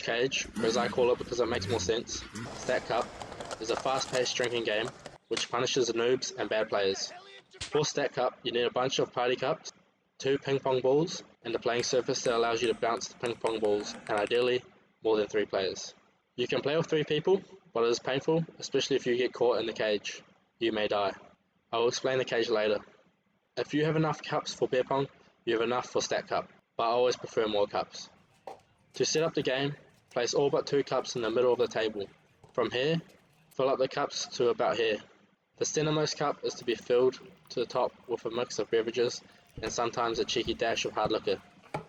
Cage, or as I call it because it makes more sense, Stack Cup, is a fast-paced drinking game which punishes noobs and bad players. For Stack Cup, you need a bunch of party cups, 2 ping pong balls, and a playing surface that allows you to bounce the ping pong balls, and ideally, more than 3 players. You can play with 3 people, but it is painful, especially if you get caught in the cage. You may die. I will explain the cage later. If you have enough cups for beer pong, you have enough for Stack Cup, but I always prefer more cups. To set up the game, place all but 2 cups in the middle of the table. From here, fill up the cups to about here. The centermost cup is to be filled to the top with a mix of beverages and sometimes a cheeky dash of hard liquor.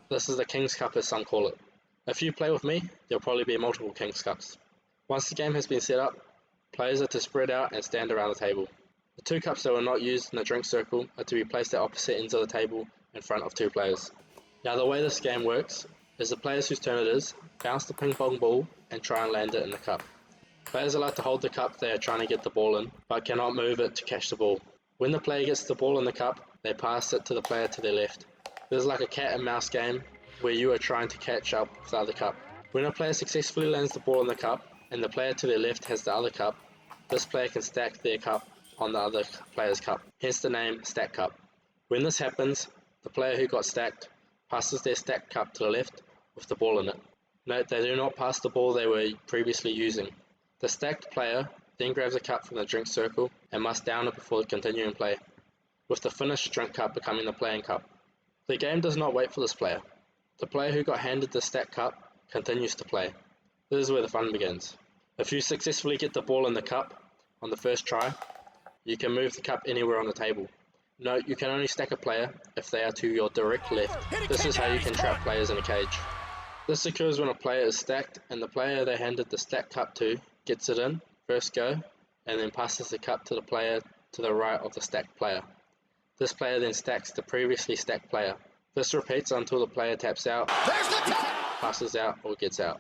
This is the King's Cup as some call it. If you play with me, there'll probably be multiple King's Cups. Once the game has been set up, players are to spread out and stand around the table. The 2 cups that were not used in the drink circle are to be placed at opposite ends of the table in front of 2 players. Now the way this game works is the players whose turn it is bounce the ping pong ball and try and land it in the cup. Players are allowed to hold the cup they are trying to get the ball in, but cannot move it to catch the ball. When the player gets the ball in the cup, they pass it to the player to their left. This is like a cat and mouse game where you are trying to catch up with the other cup. When a player successfully lands the ball in the cup and the player to their left has the other cup, this player can stack their cup on the other player's cup, hence the name Stack Cup. When this happens, the player who got stacked passes their stacked cup to the left with the ball in it. Note they do not pass the ball they were previously using. The stacked player then grabs a cup from the drink circle and must down it before continuing play, with the finished drink cup becoming the playing cup. The game does not wait for this player. The player who got handed the stacked cup continues to play. This is where the fun begins. If you successfully get the ball in the cup on the first try, you can move the cup anywhere on the table. Note you can only stack a player if they are to your direct left. This is how you can trap players in a cage. This occurs when a player is stacked and the player they handed the stacked cup to gets it in, first go, and then passes the cup to the player to the right of the stacked player. This player then stacks the previously stacked player. This repeats until the player taps out, passes out, or gets out.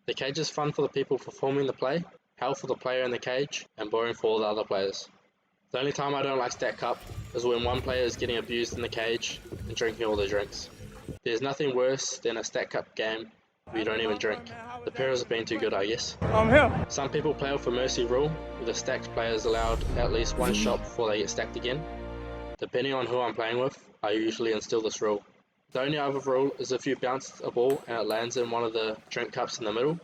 The cage is fun for the people performing the play, hell for the player in the cage, and boring for all the other players. The only time I don't like Stack Cup is when one player is getting abused in the cage and drinking all the drinks. There's nothing worse than a Stack Cup game where you don't even drink. The perils have been too good, I guess. I'm here. Some people play with a mercy rule, where the stacked player is allowed at least 1 shot before they get stacked again. Depending on who I'm playing with, I usually instill this rule. The only other rule is if you bounce a ball and it lands in one of the drink cups in the middle,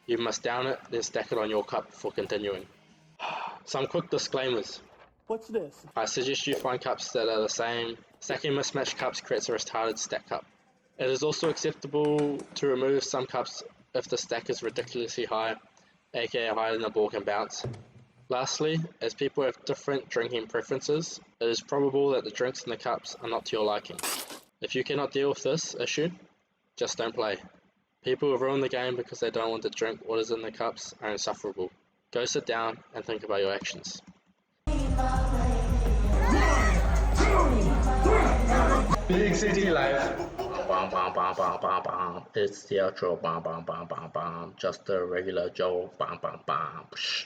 you must down it, then stack it on your cup before continuing. Some quick disclaimers. What's this? I suggest you find cups that are the same. Stacking mismatched cups creates a retarded stack cup. It is also acceptable to remove some cups if the stack is ridiculously high, aka higher than the ball can bounce. Lastly, as people have different drinking preferences, it is probable that the drinks in the cups are not to your liking. If you cannot deal with this issue, just don't play. People who ruin the game because they don't want to drink what is in the cups are insufferable. Go sit down and think about your actions. Big City Life. Bam, bam, bam, bam, bam, bam. It's the outro. Bam, bam, bam, bam, bam. Just a regular Joe. Bam, bam, bam. Psh.